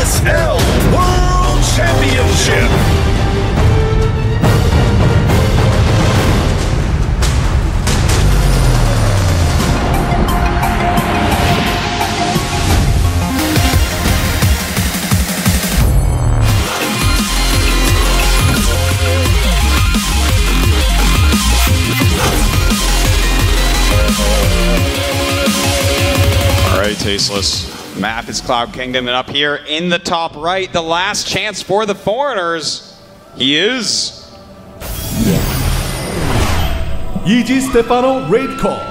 GSL World Championship. Tasteless. Map is Cloud Kingdom, and up here in the top right, the last chance for the foreigners. He is Stephano raid call.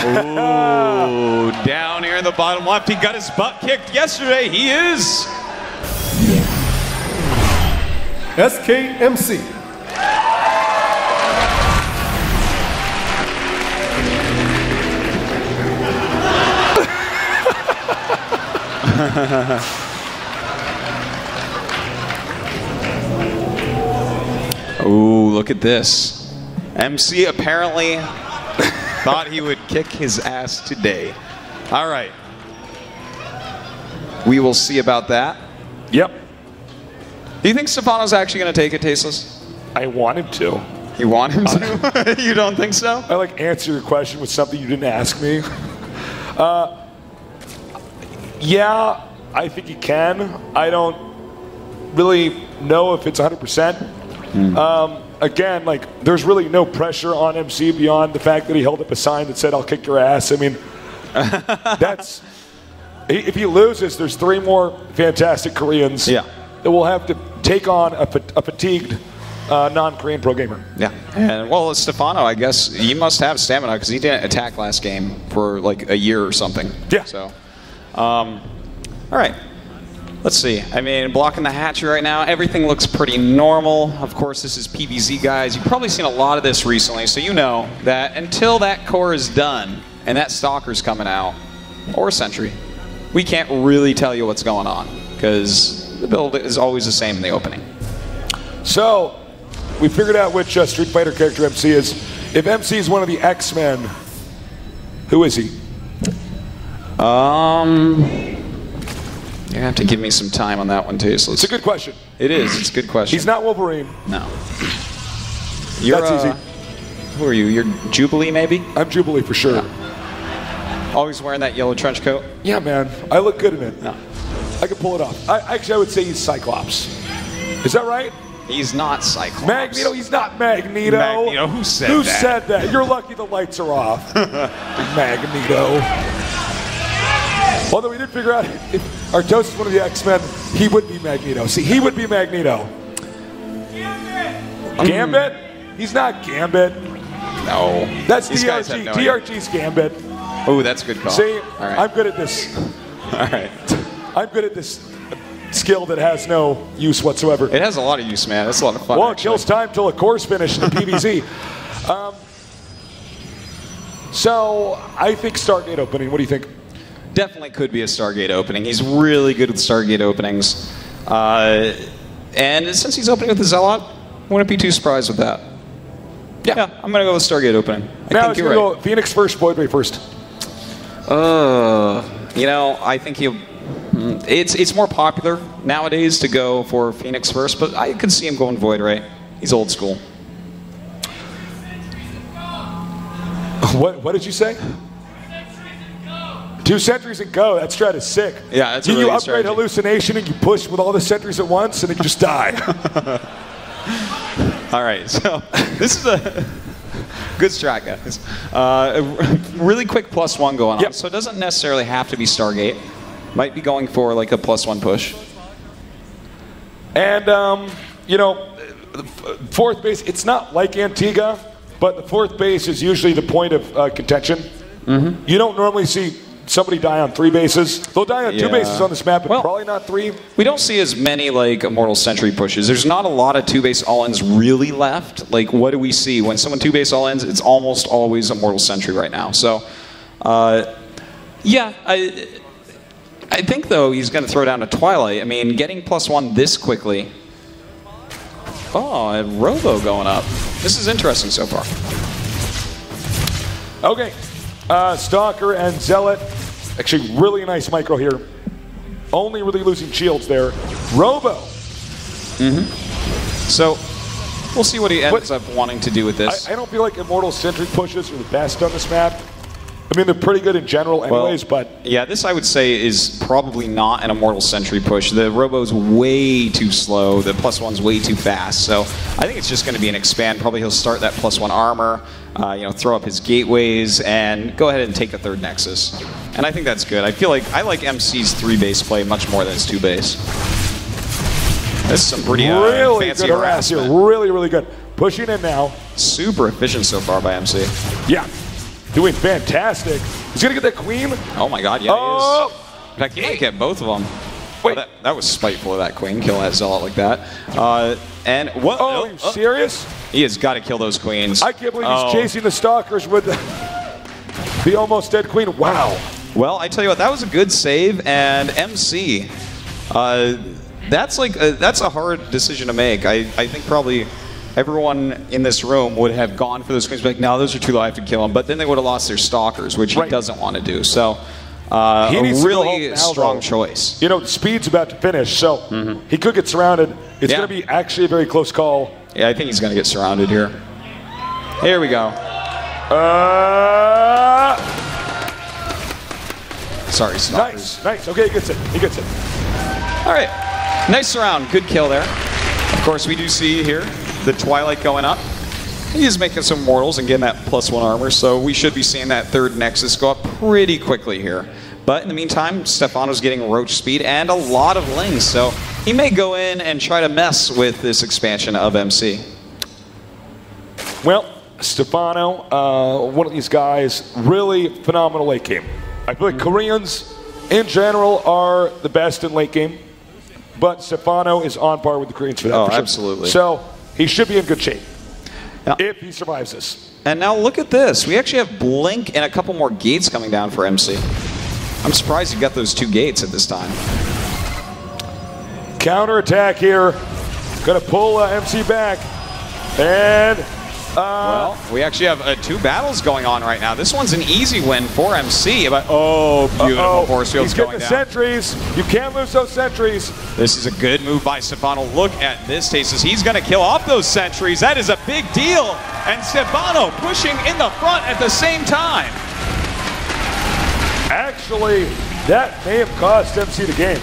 Ooh, down here in the bottom left, he got his butt kicked yesterday. He is SKMC. Ooh, look at this. MC apparently thought he would kick his ass today. All right. We will see about that. Yep. Do you think Stephano's actually going to take it, Tasteless? I want him to. You want him to? You don't think so? I like answer your question with something you didn't ask me. Yeah, I think he can. I don't really know if it's 100%. Again, like, there's really no pressure on MC beyond the fact that he held up a sign that said, "I'll kick your ass." I mean, that's... If he loses, there's 3 more fantastic Koreans that will have to take on a fatigued non-Korean pro gamer. Yeah. And, well, Stephano, I guess, he must have stamina because he didn't attack last game for like a year or something. Yeah. So, all right. Let's see. I mean, blocking the hatchery right now, everything looks pretty normal. Of course, this is PvZ, guys. You've probably seen a lot of this recently, so you know that until that core is done and that stalker's coming out, or sentry, we can't really tell you what's going on because the build is always the same in the opening. So, we figured out which Street Fighter character MC is. If MC is one of the X-Men, who is he? You have to give me some time on that one, Tasteless. It's a good question. It is. It's a good question. He's not Wolverine. No. You're, That's easy. Who are you? You're Jubilee, maybe? I'm Jubilee for sure. Yeah. Always wearing that yellow trench coat? Yeah, man. I look good in it. No. I can pull it off. Actually, I would say he's Cyclops. Is that right? He's not Cyclops. Magneto? He's not Magneto. Magneto? Who said that? Who said that? You're lucky the lights are off. Magneto. Although we did figure out if Artos is one of the X-Men, he would be Magneto. See, he would be Magneto. Gambit? He's not Gambit. No. That's These guys have DRG. no idea. DRG's Gambit. Oh, that's a good call. See, all right. I'm good at this. All right. I'm good at this skill that has no use whatsoever. It has a lot of use, man. It's a lot of fun. Well, it actually. kills time till a core's finished in PvZ. So, I think Stargate opening. What do you think? Definitely could be a Stargate opening. He's really good with Stargate openings. And since he's opening with the Zealot, I wouldn't be too surprised with that. Yeah, I'm going to go with Stargate opening. I think you're right. Go Phoenix first, Voidway first. You know, I think he'll... It's more popular nowadays to go for Phoenix first, but I could see him going Void Ray. He's old school. What did you say? 2 sentries and go. That strat is sick. Yeah, that's a you really good upgrade strategy. Hallucination and you push with all the sentries at once and then you just die. All right, so this is a good strat, guys. A really quick +1 going on. Yep. So it doesn't necessarily have to be Stargate. Might be going for like a +1 push. And, you know, the fourth base, it's not like Antigua, but the fourth base is usually the point of contention. Mm-hmm. You don't normally see somebody die on 3 bases. They'll die on 2 bases on this map, but probably not 3. We don't see as many like Immortal Sentry pushes. There's not a lot of 2-base all-ins really left. Like, what do we see? When someone 2-base all-ins, it's almost always Immortal Sentry right now. So, yeah, I think, though, he's going to throw down a Twilight. I mean, getting +1 this quickly. Oh, and Robo going up. This is interesting so far. Okay. Stalker and Zealot. Actually, really nice micro here. Only really losing shields there. Robo. So, we'll see what he ends up wanting to do with this. I don't feel like Immortal Sentry pushes are the best on this map. I mean, they're pretty good in general anyways, but... Yeah, this I would say is probably not an Immortal Sentry push. The Robo's way too slow. The +1's way too fast. So I think it's just going to be an expand. Probably he'll start that +1 armor, throw up his gateways, and go ahead and take a third Nexus. And I think that's good. I feel like I like MC's 3-base play much more than his 2-base. That's some pretty really fancy good harassment here. Really, really good. Pushing in now. Super efficient so far by MC. Yeah. Doing fantastic. He's going to get that queen. Oh my god, yeah, he is. In fact, he might get both of them. Wait. Oh, that was spiteful of that queen, killing that Zealot like that. And what? Oh, are you serious? He has got to kill those queens. I can't believe he's chasing the Stalkers with the almost dead queen. Wow. Well, I tell you what, that was a good save, and MC, that's a hard decision to make. I think probably everyone in this room would have gone for those queens, like, no, those are too low, I have to kill them. But then they would have lost their Stalkers, which he doesn't want to do. So, a really strong choice. You know, speed's about to finish, so he could get surrounded. It's going to be actually a very close call. Yeah, I think he's going to get surrounded here. Here we go. Sorry, Stalkers. Nice. Okay, he gets it. All right. Nice surround. Good kill there. Of course, we do see here the Twilight going up. He's making some mortals and getting that +1 armor, so we should be seeing that third Nexus go up pretty quickly here. But in the meantime, Stephano's getting roach speed and a lot of lings, so he may go in and try to mess with this expansion of MC. Well, Stephano, one of these guys, really phenomenal late game. I feel like Koreans, in general, are the best in late game, but Stephano is on par with the Koreans for that. Oh, absolutely. So he should be in good shape if he survives this. And now look at this. We actually have Blink and a couple more gates coming down for MC. I'm surprised you got those 2 gates at this time. Counterattack here. Going to pull MC back. And... well, we actually have 2 battles going on right now. This one's an easy win for MC, but beautiful force fields going down. Sentries. You can't lose those sentries. This is a good move by Stephano. Look at this, Tasis. He's going to kill off those sentries. That is a big deal. And Stephano pushing in the front at the same time. Actually, that may have cost MC the game.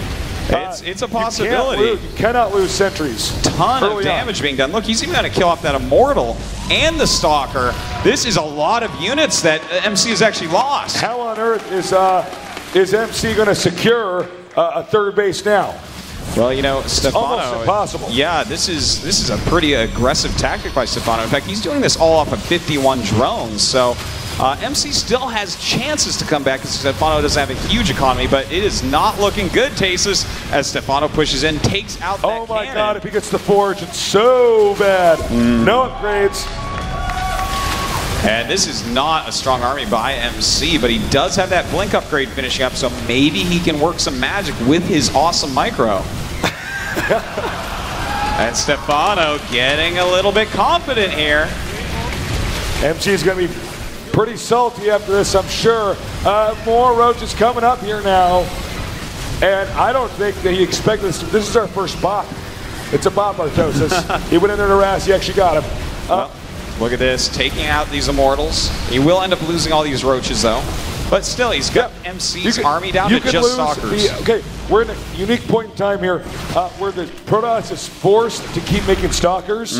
It's a possibility. You cannot lose sentries. Ton of damage being done. Look, he's even going to kill off that Immortal and the Stalker. This is a lot of units that MC has actually lost. How on earth is MC going to secure a third base now? Well, you know, Stephano... almost impossible. Yeah, this is a pretty aggressive tactic by Stephano. In fact, he's doing this all off of 51 drones, so... MC still has chances to come back because Stephano doesn't have a huge economy, but it is not looking good, Tasis, as Stephano pushes in, takes out that Oh my cannon. god, if he gets the Forge, it's so bad. No upgrades. And this is not a strong army by MC, but he does have that Blink upgrade finishing up, so maybe he can work some magic with his awesome micro. And Stephano getting a little bit confident here. MC's going to be pretty salty after this, I'm sure. More roaches coming up here now. And I don't think that he expected this. This is our first bot. It's a bot, Bartosis. He went in there to harass. He actually got him. Well, look at this, taking out these Immortals. He will end up losing all these roaches, though. But still, he's got MC's army down to just Stalkers. Okay, we're in a unique point in time here where the Protoss is forced to keep making Stalkers.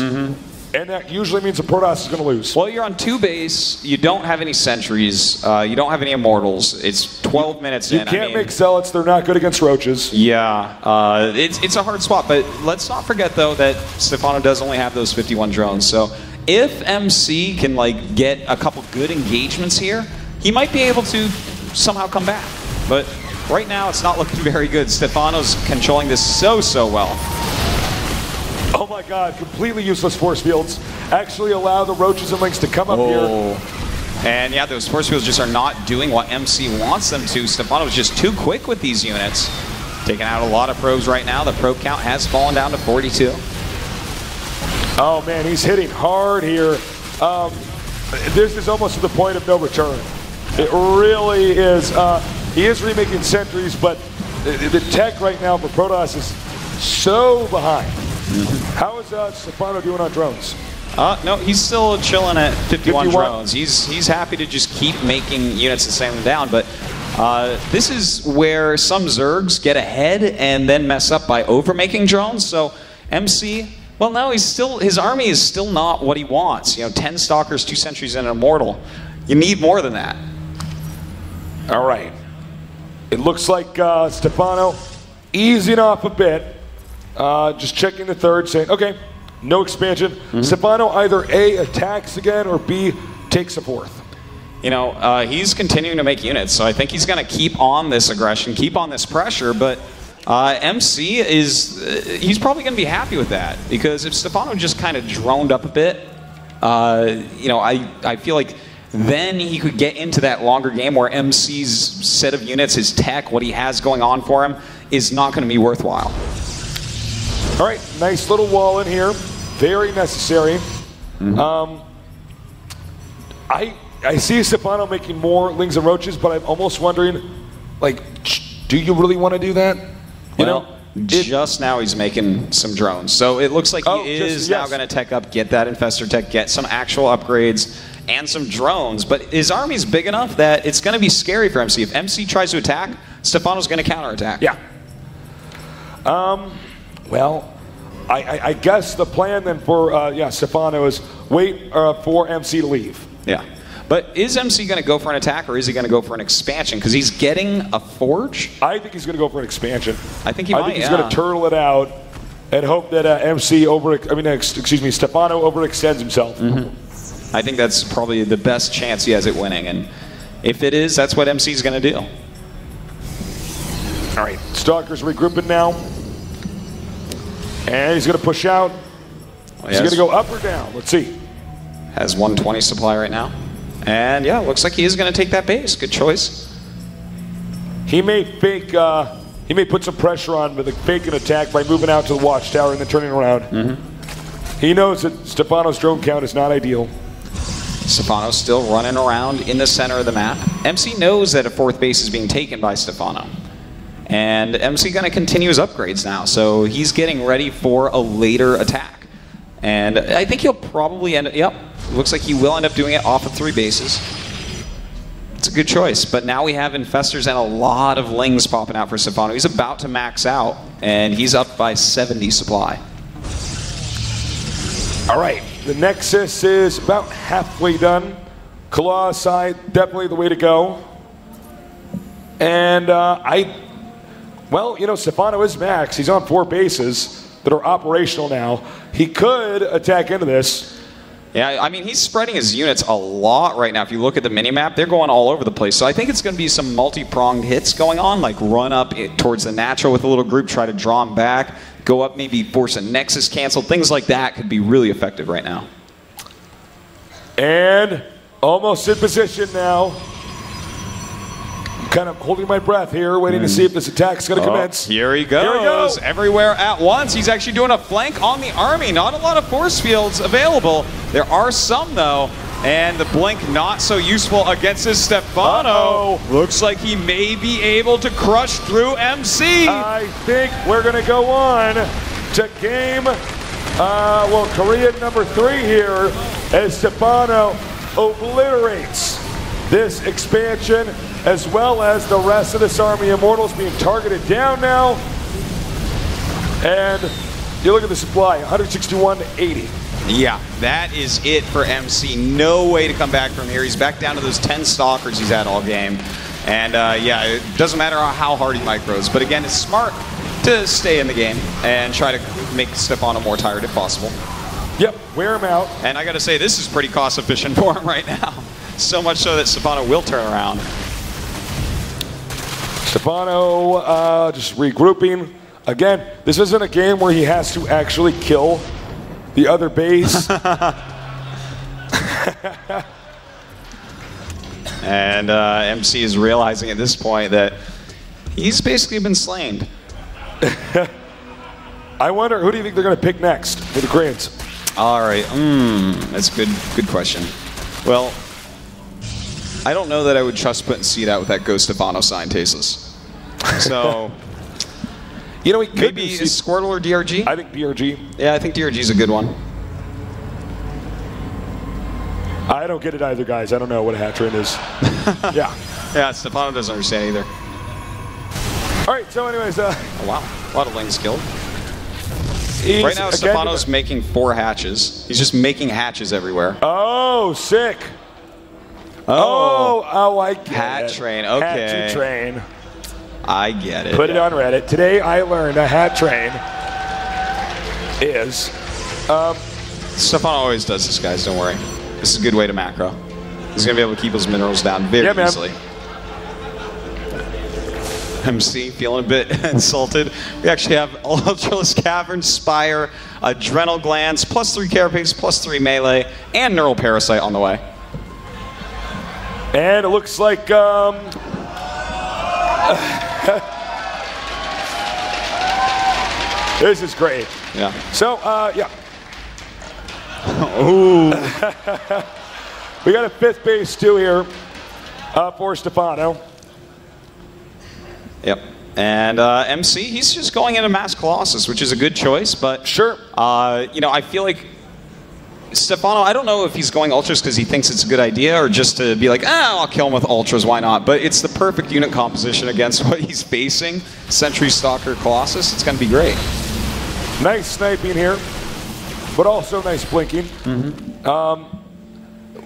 And that usually means the Protoss is going to lose. Well, you're on 2 base. You don't have any sentries. You don't have any Immortals. It's 12 minutes in. You can't make Zealots. They're not good against roaches. Yeah, it's a hard spot. But let's not forget, though, that Stephano does only have those 51 drones. So if MC can get a couple good engagements here, he might be able to somehow come back. But right now, it's not looking very good. Stephano's controlling this so well. Oh my god, completely useless force fields. Actually allow the roaches and lynx to come up here. And yeah, those force fields just are not doing what MC wants them to. Stephano's just too quick with these units. Taking out a lot of probes right now. The probe count has fallen down to 42. Oh man, he's hitting hard here. This is almost to the point of no return. It really is. He is remaking centuries, but the tech right now for Protoss is so behind. How is Stephano doing on drones? No, he's still chilling at 51 drones. He's happy to just keep making units and sending them down, but this is where some Zergs get ahead and then mess up by overmaking drones. So MC, well, no, his army is still not what he wants. 10 Stalkers, 2 Sentries, and an Immortal. You need more than that. All right. It looks like Stephano easing off a bit. Just checking the third, saying, okay, no expansion. Stephano either A, attacks again, or B, takes a fourth. He's continuing to make units, so I think he's going to keep on this aggression, keep on this pressure, but MC he's probably going to be happy with that, because if Stephano just kind of droned up a bit, I feel like then he could get into that longer game where MC's set of units, his tech, what he has going on for him, is not going to be worthwhile. All right, nice little wall in here. Very necessary. I see Stephano making more Lings and Roaches, but I'm almost wondering, do you really want to do that? Just now he's making some drones. So it looks like he is now going to tech up, get that Infestor tech, get some actual upgrades, and some drones. But his army's big enough that it's going to be scary for MC. If MC tries to attack, Stephano's going to counterattack. Yeah. Well, I guess the plan then for Stephano is wait for MC to leave. Yeah. But is MC going to go for an attack, or is he going to go for an expansion? Because he's getting a Forge? I think he's going to go for an expansion. I think he might, I think he's going to turtle it out and hope that Stephano overextends himself. I think that's probably the best chance he has at winning. And if it is, that's what MC's going to do. All right, Stalker's regrouping now. And he's going to push out. He's going to go up or down. Let's see. Has 120 supply right now. And yeah, looks like he is going to take that base. Good choice. He may fake, he may put some pressure on with a fake an attack by moving out to the watchtower and then turning around. He knows that Stephano's drone count is not ideal. Stephano's still running around in the center of the map. MC knows that a 4th base is being taken by Stephano. And MC going to continue his upgrades now. So he's getting ready for a later attack. And I think he'll probably end up, yep, looks like he will end up doing it off of 3 bases. It's a good choice, but now we have Infestors and a lot of Lings popping out for Stephano. He's about to max out, and he's up by 70 supply. All right, the Nexus is about halfway done. Claw side, definitely the way to go. And Stephano is max. He's on 4 bases that are operational now. He could attack into this. Yeah, I mean, he's spreading his units a lot right now. If you look at the minimap, they're going all over the place. So I think it's going to be some multi-pronged hits going on, like run up towards the natural with a little group, try to draw him back, go up, maybe force a Nexus cancel. Things like that could be really effective right now. And almost in position now. Kind of holding my breath here, waiting to see if this attack's going to commence. Here he goes. Everywhere at once. He's actually doing a flank on the army. Not a lot of force fields available. There are some, though. And the blink not so useful against this Stephano. Looks like he may be able to crush through MC. I think we're going to go on to game, Korean number 3 here as Stephano obliterates this expansion, as well as the rest of this army. Immortals being targeted down now. And you look at the supply, 161 to 80. Yeah, that is it for MC. No way to come back from here. He's back down to those 10 Stalkers he's had all game. And yeah, it doesn't matter how hard he micros. But again, it's smart to stay in the game and try to make Stephano more tired if possible. Yep, wear him out. And I got to say, this is pretty cost efficient for him right now. So much so that Stephano will turn around. Stephano just regrouping. Again, this isn't a game where he has to actually kill the other base. And MC is realizing at this point that he's basically been slain. I wonder, who do you think they're going to pick next for the Koreans? All right. That's a good question. Well, I don't know that I would trust putting Seed out with that Ghost Stephano sign tasteless. So, You know, he could maybe do is Squirtle or DRG? I think DRG. Yeah, I think DRG is a good one. I don't get it either, guys. I don't know what a hat train is. Yeah. Yeah, Stephano doesn't understand either. All right, so anyways. Oh, wow. A lot of lanes killed. He's, Right now, again, Stephano's making 4 hatches. He's just making hatches everywhere. Oh, sick. Oh, I get it. Hat train, okay. Hat train. I get it. Put it on Reddit. Today I learned a hat train is... Stephano always does this, guys. Don't worry. This is a good way to macro. He's going to be able to keep those minerals down very easily. MC feeling a bit insulted. We actually have Ultralisk Cavern, Spire, Adrenal Glands, +3 Carapace, +3 Melee, and Neural Parasite on the way. And it looks like... this is great. Yeah. So, yeah. Ooh. We got a 5th base too here for Stephano. Yep. And MC, he's just going into Mass Colossus, which is a good choice, but Sure. you know, I feel like Stephano, I don't know if he's going Ultras because he thinks it's a good idea or just to be like, I'll kill him with Ultras, why not? But it's the perfect unit composition against what he's facing. Sentry Stalker Colossus, it's going to be great. Nice sniping here, but also nice blinking.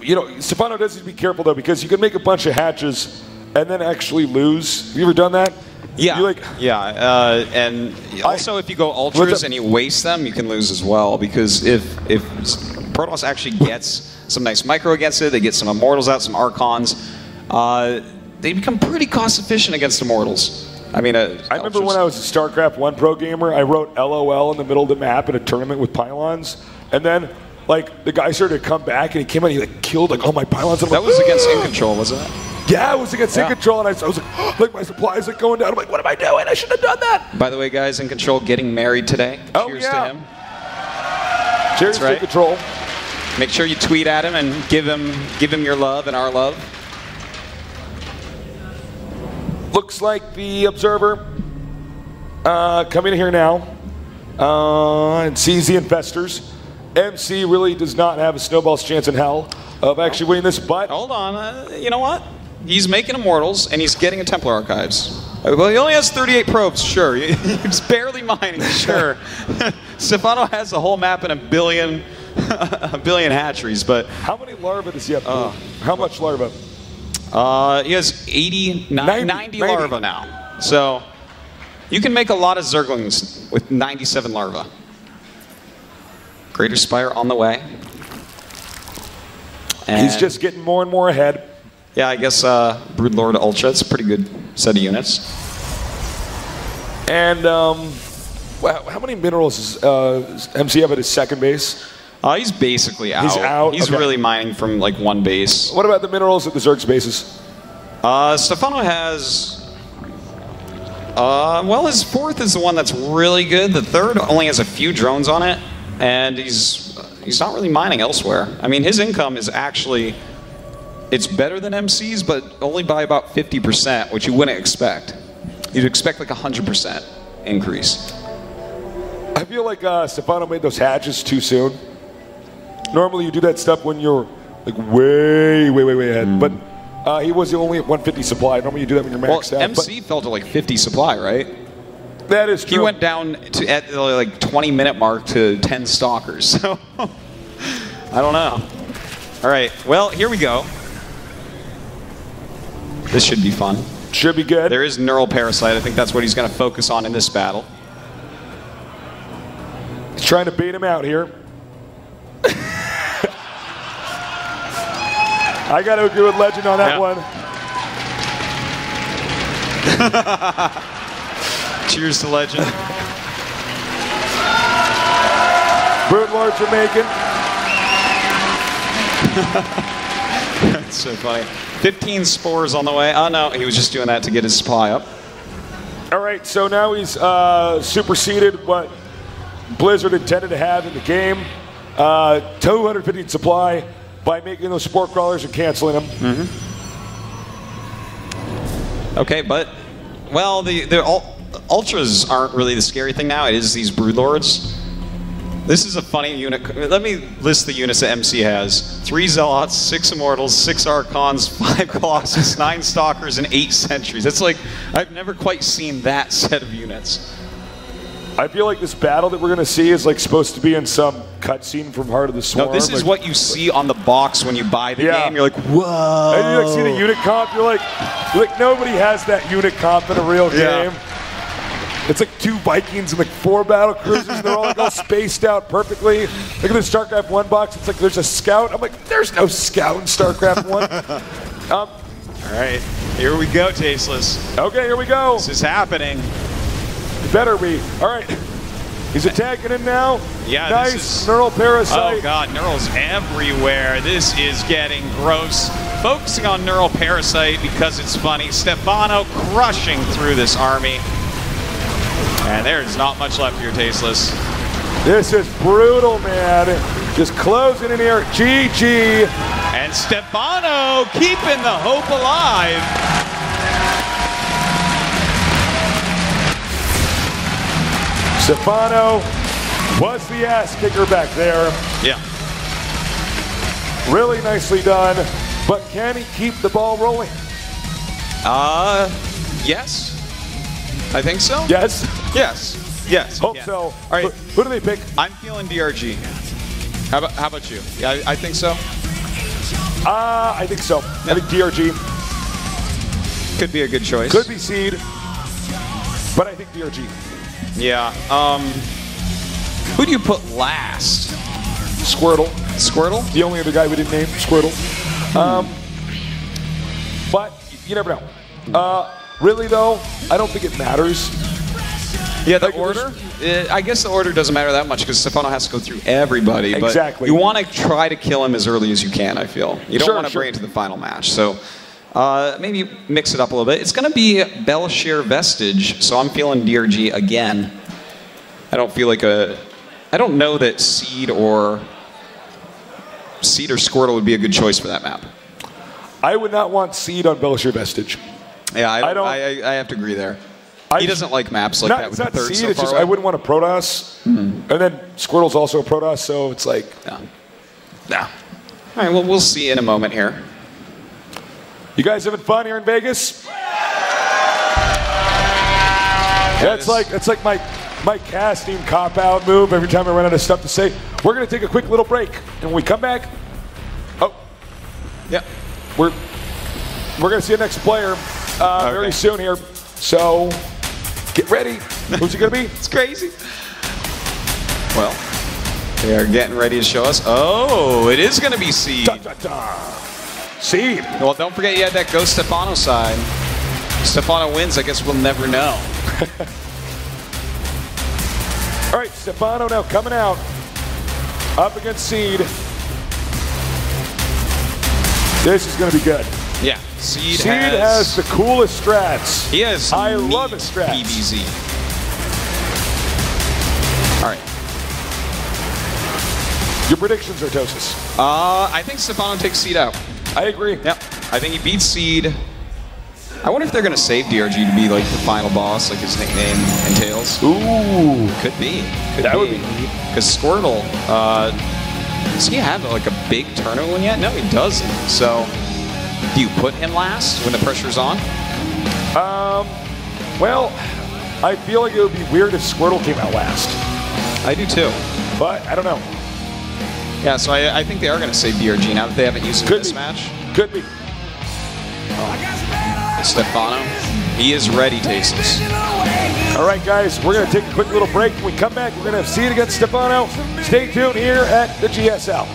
You know, Stephano does need to be careful, though, because you can make a bunch of hatches and then actually lose. Have you ever done that? Yeah, Like, and also if you go Ultras and you waste them, you can lose as well, because if Protoss actually gets some nice micro against it, they get some Immortals out, some Archons, they become pretty cost efficient against Immortals. I mean, I remember when I was a StarCraft 1 pro gamer, I wrote LOL in the middle of the map in a tournament with pylons, and then like the guy started to come back and he came out and he like killed like all my pylons. That was against In Control, wasn't it? Yeah, it was against In Control, and I was like my supplies like going down. I'm like, what am I doing? I shouldn't have done that. By the way, guys, In Control getting married today. Oh, Cheers yeah. to him. Cheers to In Control. Make sure you tweet at him and give him your love and our love. Looks like the Observer coming in here now and sees the Infestors. MC really does not have a snowball's chance in hell of actually winning this, but... Hold on, you know what? He's making Immortals, and he's getting a Templar Archives. Well, he only has 38 probes, sure. He's barely mining, sure. Stephano has a whole map and a billion hatcheries, but... How many larvae does he have? How much larvae? He has 90 larvae now. So you can make a lot of Zerglings with 97 larvae. Greater Spire on the way. And he's just getting more and more ahead. Yeah, I guess Broodlord Ultra, it's a pretty good set of units. And how many minerals does MC have at his second base? He's basically out. He's out? He's Okay. really mining from like one base. What about the minerals at the Zerg's bases? Stephano has... well, his fourth is the one that's really good. The third only has a few drones on it, and he's not really mining elsewhere. I mean, his income is actually... It's better than MC's, but only by about 50%, which you wouldn't expect. You'd expect like 100% increase. I feel like Stephano made those hatches too soon. Normally you do that stuff when you're like way ahead, but he was only at 150 supply. Normally you do that when you're maxed out. MC fell to like 50 supply, right? That is true. He went down to at the like 20-minute mark to 10 stalkers. So I don't know. All right, well, here we go. This should be fun. Should be good. There is Neural Parasite. I think that's what he's going to focus on in this battle. He's trying to bait him out here. I got to agree with Legend on that one. Cheers to Legend. Broodlord Jamaican. That's so funny. 15 spores on the way. Oh, no, he was just doing that to get his supply up. All right, so now he's superseded what Blizzard intended to have in the game. 250 in supply by making those sport crawlers and canceling them. Okay, but, well, the ultras aren't really the scary thing now. It is these broodlords. This is a funny unit. Let me list the units that MC has. 3 Zealots, 6 Immortals, 6 Archons, 5 Colossus, 9 Stalkers, and 8 Sentries. It's like, I've never quite seen that set of units. I feel like this battle that we're going to see is like supposed to be in some cutscene from Heart of the Swarm. No, this is what you see on the box when you buy the game. You're like, whoa. And you like see the unit comp, you're like nobody has that unit comp in a real game. It's like 2 Vikings and like 4 battle cruisers, and they're all like all spaced out perfectly. Look at the StarCraft 1 box, it's like there's a scout. I'm like, there's no scout in StarCraft 1. All right, here we go, Tasteless. Okay, here we go. This is happening. It better be. All right, he's attacking him now. Yeah, nice this is, neural parasite. Oh God, neurals everywhere. This is getting gross. Focusing on neural parasite because it's funny. Stephano crushing through this army. And there's not much left here, Tasteless. This is brutal, man. Just closing in here. GG. And Stephano keeping the hope alive. Stephano was the ass kicker back there. Yeah. Really nicely done. But can he keep the ball rolling? Yes. I think so. Yes. Yes. Yes. Hope yeah. so. All right. Who do they pick? I'm feeling DRG. How about you? Yeah, I think so. I think so. I think DRG. Could be a good choice. Could be Seed. But I think DRG. Yeah. Who do you put last? Squirtle. Squirtle? The only other guy we didn't name. Squirtle. But you never know. Really though, I don't think it matters. Yeah, the order? I guess the order doesn't matter that much because Stephano has to go through everybody. Exactly. But you want to try to kill him as early as you can, I feel. You don't want to bring it to the final match. So maybe mix it up a little bit. It's going to be Belshir Vestige, so I'm feeling DRG again. I don't feel like I don't know that Seed or Squirtle would be a good choice for that map. I would not want Seed on Belshir Vestige. Yeah, I have to agree there. He doesn't like maps like that with the third Seed, so it's far just away. I wouldn't want a Protoss. And then Squirtle's also a Protoss, so it's like... No. All right, well, we'll see in a moment here. You guys having fun here in Vegas? That's like my casting cop-out move every time I run out of stuff to say. We're going to take a quick little break, and when we come back... Yeah. We're going to see the next player very soon here. So, get ready. Who's it going to be? It's crazy. Well, they are getting ready to show us. Oh, it is going to be Seed. Seed. Well, don't forget you had that Ghost Stephano side. Stephano wins, I guess we'll never know. All right, Stephano now coming out. Up against Seed. This is going to be good. Yeah, Seed has the coolest strats. He has I love his strats. PBZ. All right. Your predictions, Artosis? I think Stephano takes Seed out. I agree. Yep. I think he beats Seed. I wonder if they're going to save DRG to be like the final boss, like his nickname entails. Ooh. Could be. That would be neat. Because Squirtle, does he have like a big tournament one yet? No, he doesn't. So, do you put him last when the pressure's on? Well, I feel like it would be weird if Squirtle came out last. I do too. But I don't know. Yeah, so I think they are going to save DRG now that they haven't used him in this match. Could be. Stephano, he is ready, Tasteless. All right, guys, we're going to take a quick little break. When we come back, we're going to have Seed against Stephano. Stay tuned here at the GSL.